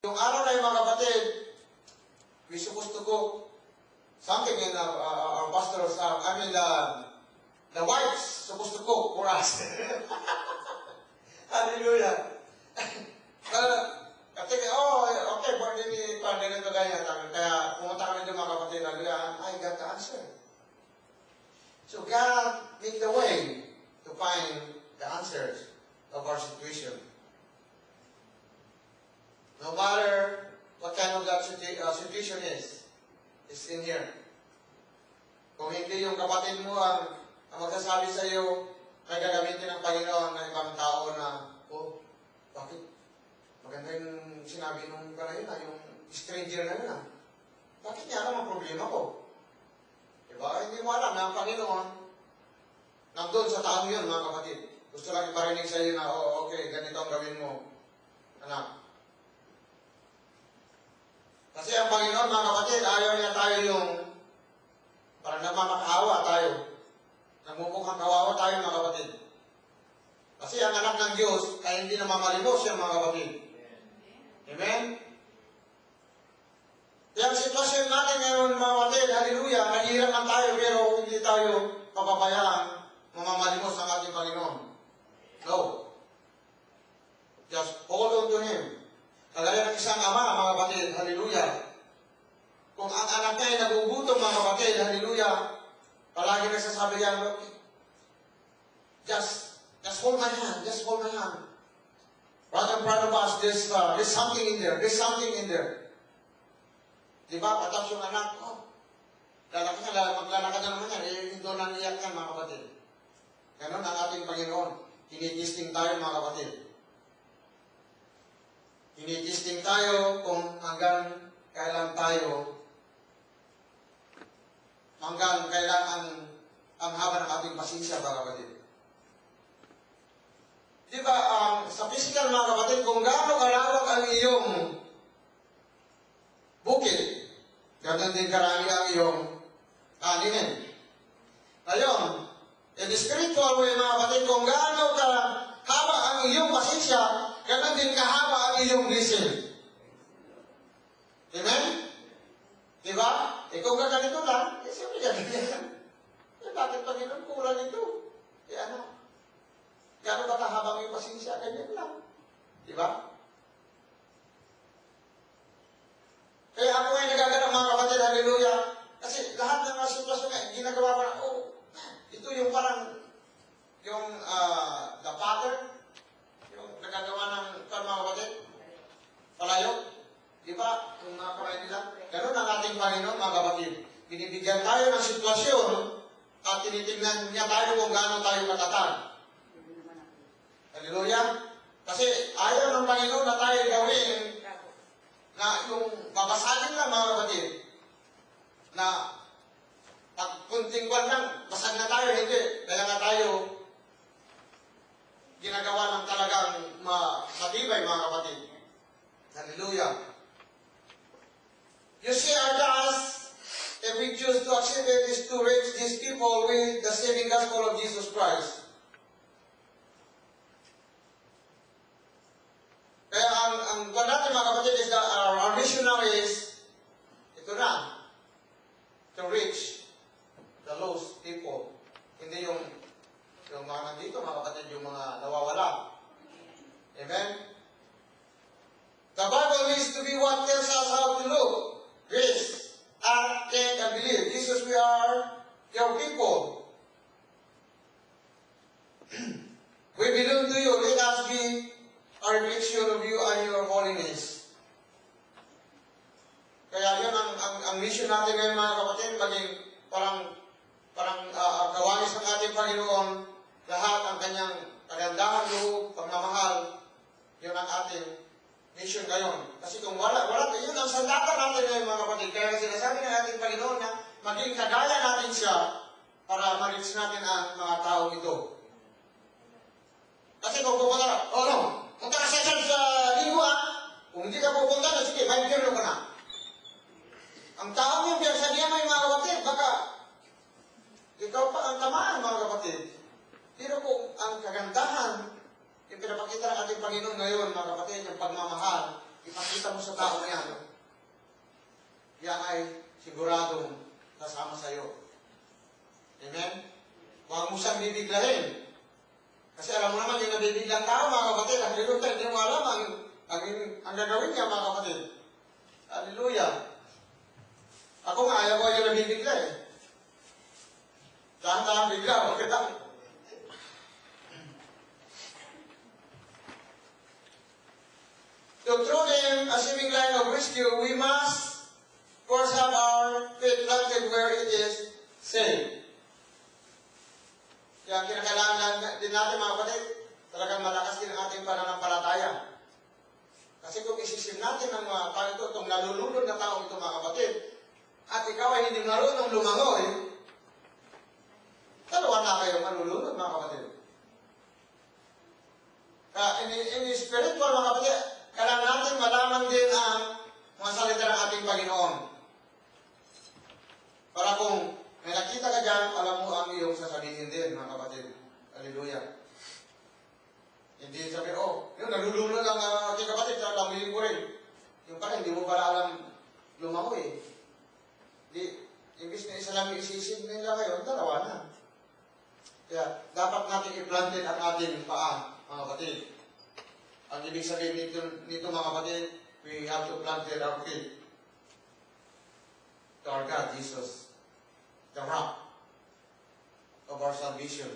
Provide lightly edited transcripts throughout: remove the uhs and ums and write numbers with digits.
Yung araw na yung mga kapatid, we supposed to go something in our pastors, the wives supposed to cook for us. Hallelujah. Kasi, okay, pwede ni Pandelito ganyan. Kaya pumunta kami doon mga kapatid, hallelujah, I got the answer. So God make the way to find the answers of our situation. No matter what kind of that situation is, it's in here. Kung hindi yung kapatid mo ang magsasabi sa iyo, may gagamitin ng Panginoon ng ibang tao na, bakit? Maganda yung sinabi nung kanina, yung stranger na yun. Bakit niya alam ang problema ko? Diba? Hindi mo alam na ang Panginoon nandun sa tao yun, mga kapatid. Gusto lang iparinig sa iyo na, okay, ganito ang gawin mo, anak. Kasi ang Panginoon, mga kapatid, ayaw niya tayo yung parang nagmamakaawa tayo. Nagmumukhang kawawa tayo, mga kapatid. Kasi ang anak ng Diyos ay hindi namamalimos siya, mga kapatid. Amen? Kaya ang sitwasyon natin ngayon, mga kapatid, hallelujah, nahihirap man tayo, pero hindi tayo papabayaan mamamalimos ng ating Panginoon. No. Just hold on to Him. Kagaya ng isang ama, mga kapatid, hallelujah. Kung ang anak niya ay nagugutom, mga kapatid, hallelujah, palagi nagsasabi yan, just hold my hand, just hold my hand. Right in front of us, there's something in there, Diba? Patapos yung anak, maglalakad na naman yan, hindi na niyak yan, mga kapatid. Ganon ang ating Panginoon. Tinitisting tayo, mga kapatid. Tinitisting tayo kung hanggang kailan ang haba ng ating pasensya, mga kapatid. Diba, sa physical, mga kapatid, kung gaano kalawak ang iyong bukid, ganoon din karami ang iyong kaninin. Ngayon, in the spiritual way, mga kapatid, kung gaano kahaba ang iyong pasensya, ganoon din kahaba ang iyong blessing. Amen? Diba? Kung gaganito lang, siyempre ganyan. Bakit Panginoon kulang ito? Ano? Gano'n ba kahabang yung pasensya? Ganyan lang. Diba? Kaya ako ay nagaganap, mga kapatid, hallelujah. Kasi lahat ng mga sitwasyon na ginagawa ko na, ito yung parang, the pattern, yung nagagawa ng mga kapatid, palayo. Diba? Yung mga kamay nila. Ganun ang ating Panginoon, mga kapatid. Binibigyan tayo ng sitwasyon at tinitignan niya tayo kung gaano tayo matatag. Hallelujah. Kasi ayaw ng Panginoon na tayo gawin na yung babasagin lang, mga kapatid, na pag kunting buwan lang, basag na tayo, hindi. Kaya nga tayo ginagawa ng talagang matibay, mga kapatid. Hallelujah. You see, our task, if we choose to accept it, is to reach these people with the saving gospel of Jesus Christ. Kaya ang kwan natin, mga kapatid, is that our mission now is, ito na, to reach the lost people. Hindi yung mga nandito, mga kapatid, yung mga nawawala. Amen? The Bible needs to be what tells us how to look, grace, act, think, and believe. Jesus, we are your people. We belong to you. Let us be a reflection of you and your holiness. Kaya yun ang mission natin ngayon, mga kapatid, maging parang kawanis ng ating Panginoon, lahat ang kanyang kagandahan, loob, pagmamahal, yun ang ating mission ngayon. Kasi kung wala, yun ang sandata natin ngayon, mga kapatid. Kaya sinasabi ng ating Panginoon na maging kagaya natin siya para ma-reach natin ang mga tao ito. Kasi kung pupunta punta ka sa lingwa, kung hindi ka pupunta, sige, may biyerno ka na. Ang tao yung biyerno sa niya, may mga kapatid, baka ikaw pa ang tamaan, mga kapatid. Pero kung ang kagandahan, yung pinapakita ng ating Panginoon ngayon, mga kapatid, yung pagmamahal, ipakita mo sa tao na yan, yan ay siguradong kasama sa iyo. Amen? Huwag mo siyang bibiglahin. Kasi alam mo naman, yung nabibiglang tao, mga kapatid, hallelujah, hindi mo alam ang gagawin niya, mga kapatid. Hallelujah. Ako nga, ayaw ko yung nabibigla eh. Dahan-dahan bigla, huwag kita. To through them, assuming line of rescue, we must first have our faith planted where it is safe. Kaya kinakailangan din natin, mga kapatid, talagang malakas din ang ating pananampalataya. Kasi kung isisim natin ang mga tao ito, itong nalulunod na tao ito, mga kapatid, at ikaw ay hindi marunong lumangoy, dalawa na kayo malulunod, mga kapatid. Kaya in spiritual, mga kapatid, kailangan natin malaman din ang mga salita ng ating Panginoon. Para kung may nakita ka dyan, alam mo ang iyong sasabihin din, mga kapatid. Hallelujah. Hindi sabi, yung nalulunod ang ating kapatid, lamuyin ko rin. Yung pala, hindi mo pala alam lumangoy eh. Imbis na isa lang isisip nila kayo, dalawa na. Kaya, dapat natin i-planted ang ating paa, mga kapatid. Ang ibig sabihin nito mga kapatid, we have to plant our feet to our God, Jesus, the rock of our salvation.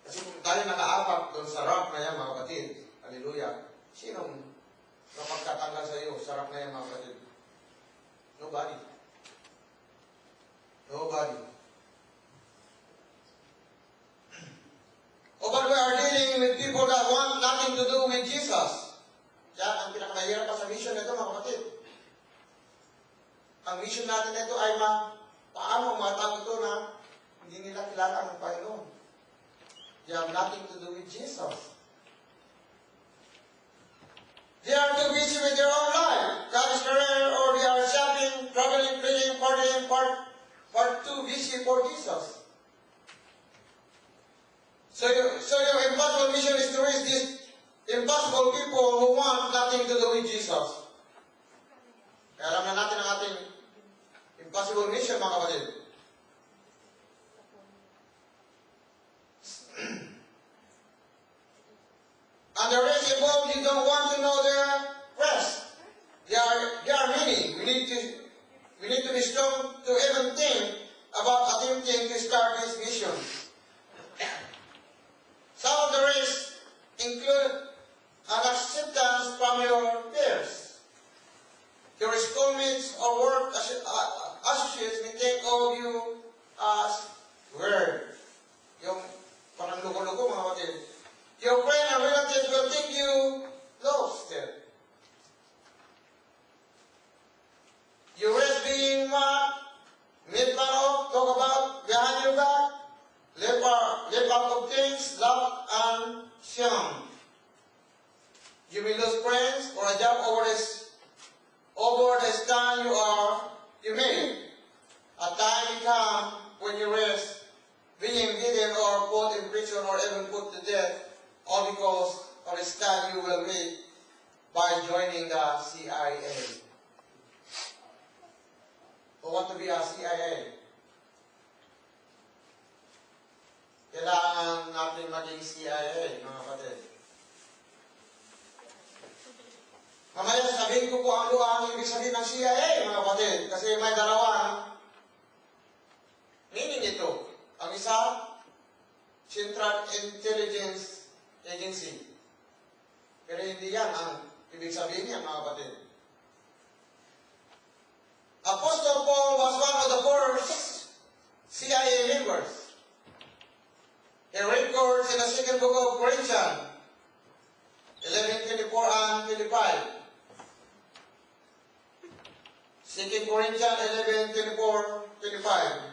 Kasi kung tayo nakaapak doon sa rock na yan, mga kapatid, hallelujah, sinong kapagkatanggal sa iyo sa rock na yan, mga kapatid? Nobody. Nobody. But we are dealing with people that want nothing to do with Jesus. Yan ang pinakamahirap pa sa mission nito, mga kapatid. Ang mission natin nito ay paano mga tao ito na hindi nila kilala ang Panginoon. They have nothing to do with Jesus. They are too busy with their own life. God's career, or they are shopping, traveling, playing, partying, part too busy for Jesus. So your impossible mission is to reach these impossible people who want nothing to do with Jesus. Kaya alam na natin ang ating impossible mission, mga kapatid. And the rest involved, you don't want to know the rest. There are many. We need to be strong to even think about attempting to start this mission. Some of the risks include an acceptance from your peers. Your schoolmates or work associates may think of you as weird. Yung parang loko-loko, mga kapatid. Your friend and relatives will think you lost it. You risk being made fun of, talk about behind your back, live out of things, love and shame. You may lose friends or a job over the stand you made. A time will come when you risk being beaten or put in prison or even put to death, all because of the stand you will make by joining the CIA. Who want to be a CIA? Kailangan natin maging CIA, mga kapatid. Mamaya sabihin ko po ang ibig sabihin ng CIA, mga kapatid. Kasi may dalawang meaning ito. Ang isa, Central Intelligence Agency. Pero hindi yan ang ibig sabihin niya, mga kapatid. Apostle Paul was one of the first CIA members. He records in the second book of Corinthians, 11:24 and 25. 2 Corinthians 11:24, 25.